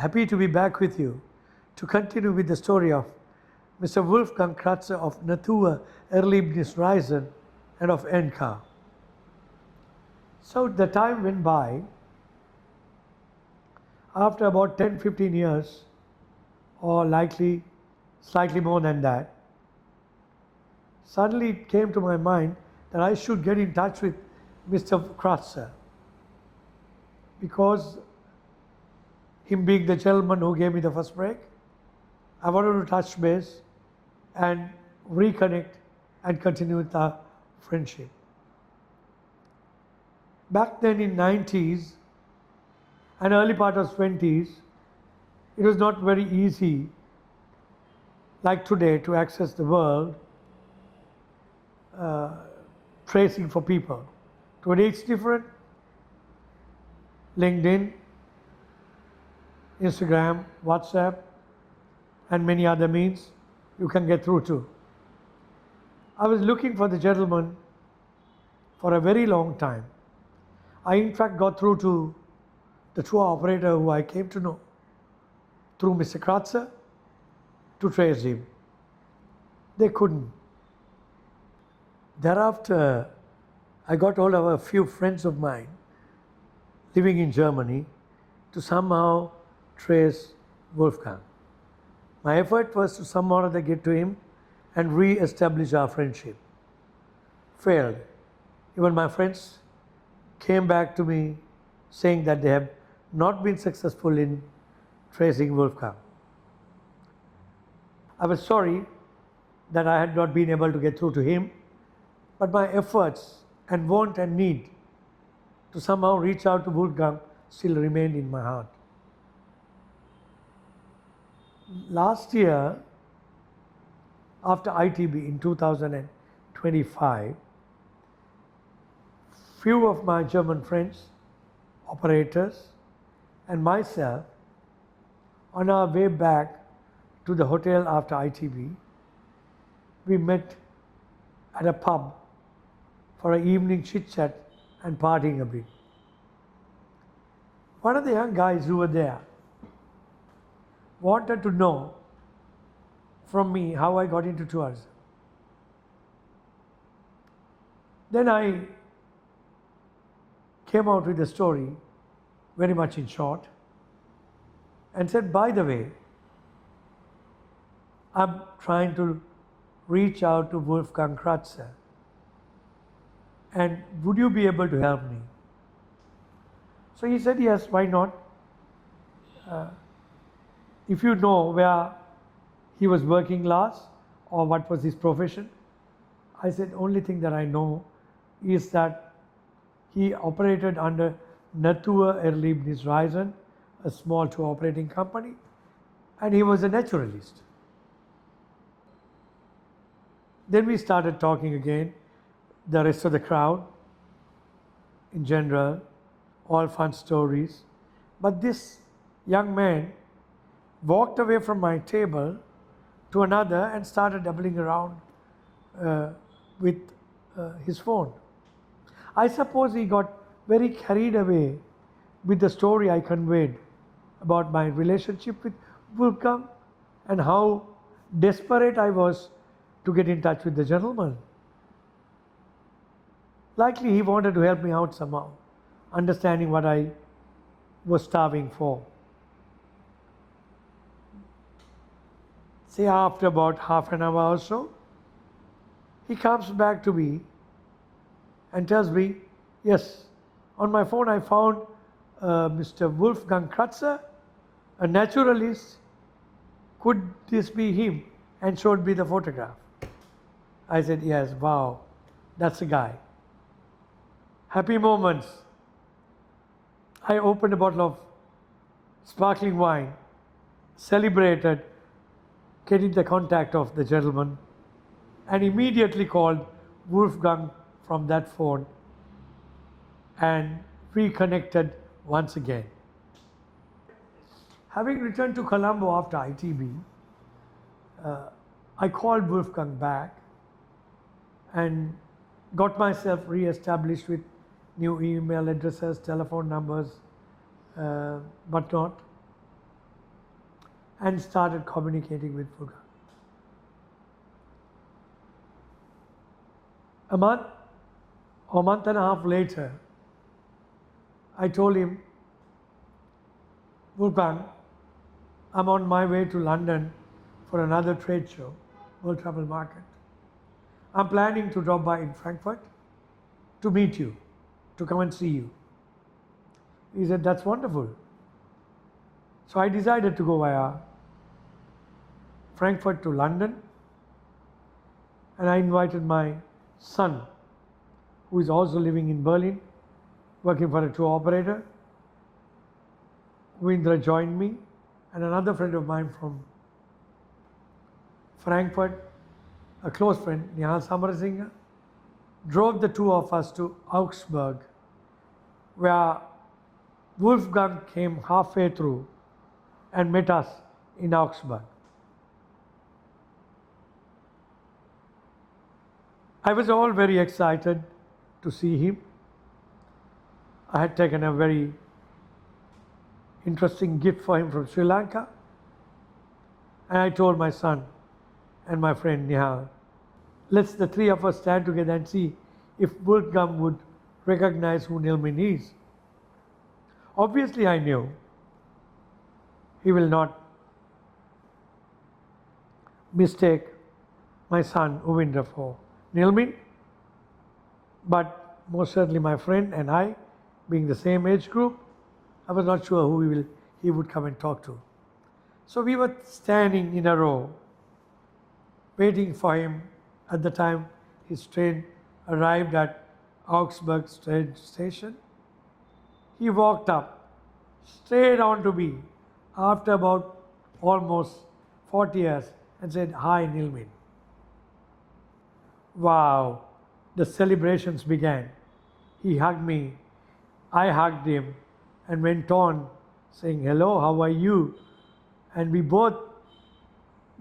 happy to be back with you to continue with the story of Mr. Wolfgang Kratzer of Natur Erlebnis Reisen and of Nkar. So the time went by. After about 10-15 years, or likely slightly more than that, suddenly it came to my mind that I should get in touch with Mr. Kratzer, because him being the gentleman who gave me the first break, I wanted to touch base and reconnect and continue with our friendship. Back then in 90s and early part of 20s, it was not very easy like today to access the world tracing for people. Today it's different. LinkedIn, Instagram, WhatsApp, and many other means you can get through to. I was looking for the gentleman for a very long time. I in fact got through to the tour operator who I came to know through Mr. Kratzer to trace him. They couldn't. Thereafter, I got hold of a few friends of mine living in Germany to somehow trace Wolfgang. My effort was to somehow or other get to him and re-establish our friendship. Failed. Even my friends came back to me saying that they have not been successful in tracing Wolfgang. I was sorry that I had not been able to get through to him, but my efforts and want and need to somehow reach out to Wolfgang still remained in my heart. Last year, after ITB in 2025, few of my German friends, operators, and myself, on our way back to the hotel after ITB, we met at a pub for an evening chit-chat and partying a bit. One of the young guys who were there wanted to know from me how I got into tourism. Then I came out with a story, very much in short, and said, by the way, I'm trying to reach out to Wolfgang Kratzer, and would you be able to help me? So he said, yes, why not? If you know where he was working last or what was his profession. I said, only thing that I know is that he operated under Natur Erlebnis Reisen, a small tour operating company, and he was a naturalist. Then we started talking again, the rest of the crowd in general, all fun stories. But this young man walked away from my table to another and started doubling around with his phone. I suppose he got very carried away with the story I conveyed about my relationship with Wolfgang and how desperate I was to get in touch with the gentleman. Likely he wanted to help me out somehow, understanding what I was starving for. Say after about half an hour or so, he comes back to me and tells me, yes, on my phone I found Mr. Wolfgang Kratzer, a naturalist. Could this be him? And showed me the photograph. I said, yes, wow, that's the guy. Happy moments. I opened a bottle of sparkling wine, celebrated getting the contact of the gentleman, and immediately called Wolfgang from that phone and reconnected once again. Having returned to Colombo after ITB, I called Wolfgang back and got myself re-established with new email addresses, telephone numbers, whatnot. and started communicating with Wolfgang. A month or month and a half later, I told him, Wolfgang, I'm on my way to London for another trade show, World Travel Market. I'm planning to drop by in Frankfurt to meet you, to come and see you. He said, that's wonderful. So I decided to go via Frankfurt to London, and I invited my son, who is also living in Berlin, working for a tour operator. Windra joined me, and another friend of mine from Frankfurt, a close friend, Nihal Samarasinghe, drove the two of us to Augsburg, where Wolfgang came halfway through and met us in Augsburg. I was all very excited to see him. I had taken a very interesting gift for him from Sri Lanka. And I told my son and my friend Nihal, let's the three of us stand together and see if Wolfgang would recognize who Nilmin is. Obviously I knew he will not mistake my son Uvindra for Nilmin, but most certainly my friend and I, being the same age group, I was not sure who he would come and talk to. So we were standing in a row, waiting for him. At the time, his train arrived at Augsburg train station. He walked up, straight on to me, after about almost 40 years, and said, "Hi, Nilmin." Wow, the celebrations began. He hugged me, I hugged him, and went on saying, "Hello, how are you?" And we both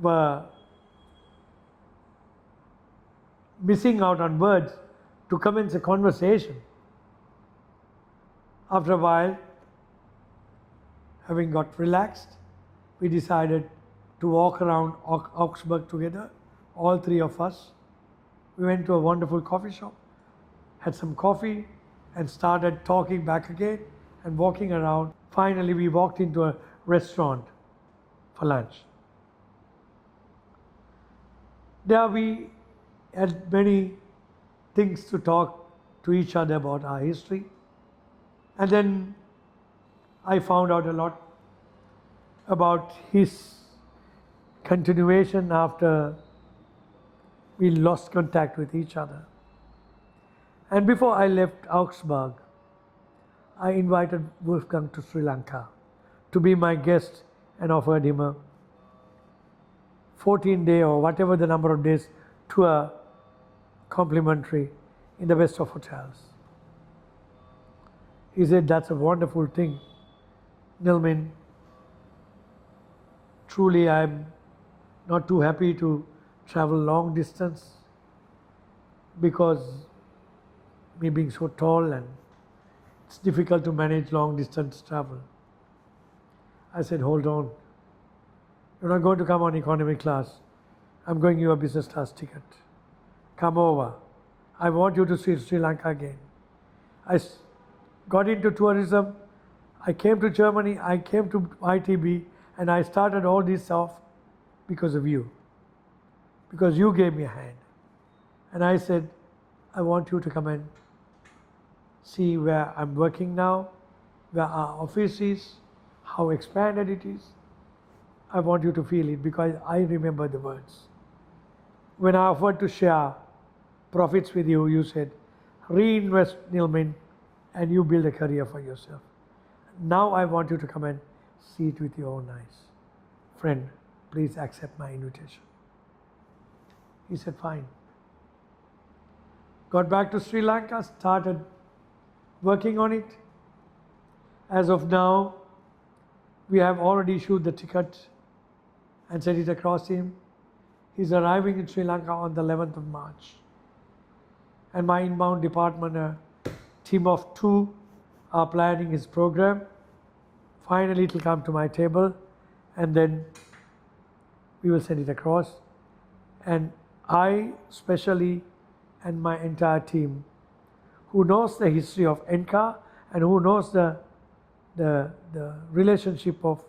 were missing out on words to commence a conversation. After a while, having got relaxed, we decided to walk around Augsburg together, all three of us. We went to a wonderful coffee shop, had some coffee, and started talking back again and walking around. Finally, we walked into a restaurant for lunch. There we had many things to talk to each other about our history. And then I found out a lot about his continuation after we lost contact with each other. And before I left Augsburg, I invited Wolfgang to Sri Lanka to be my guest and offered him a 14-day or whatever the number of days tour complimentary in the best of hotels. He said, "That's a wonderful thing, Nilmin. Truly, I'm not too happy to travel long distance because me being so tall and it's difficult to manage long distance travel." I said, "Hold on. You're not going to come on economy class. I'm going you a business class ticket. Come over. I want you to see Sri Lanka again." I got into tourism. I came to Germany. I came to ITB, and I started all this off because of you. Because you gave me a hand. And I said, "I want you to come and see where I'm working now, where our office is, how expanded it is. I want you to feel it because I remember the words. When I offered to share profits with you, you said, 'Reinvest, Nilmin, and you build a career for yourself.' Now I want you to come and see it with your own eyes. Friend, please accept my invitation." He said, "Fine." Got back to Sri Lanka, started working on it. As of now, we have already issued the ticket and sent it across him. He's arriving in Sri Lanka on the 11th of March. And my inbound department, a team of 2, are planning his program. Finally, it will come to my table, and then we will send it across. And I specially, and my entire team, who knows the history of Nkar and who knows the relationship of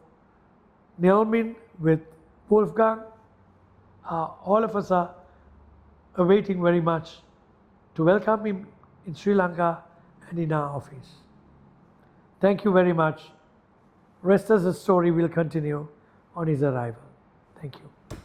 Neilmin with Wolfgang, all of us are awaiting very much to welcome him in Sri Lanka and in our office. Thank you very much. Rest of the story will continue on his arrival. Thank you.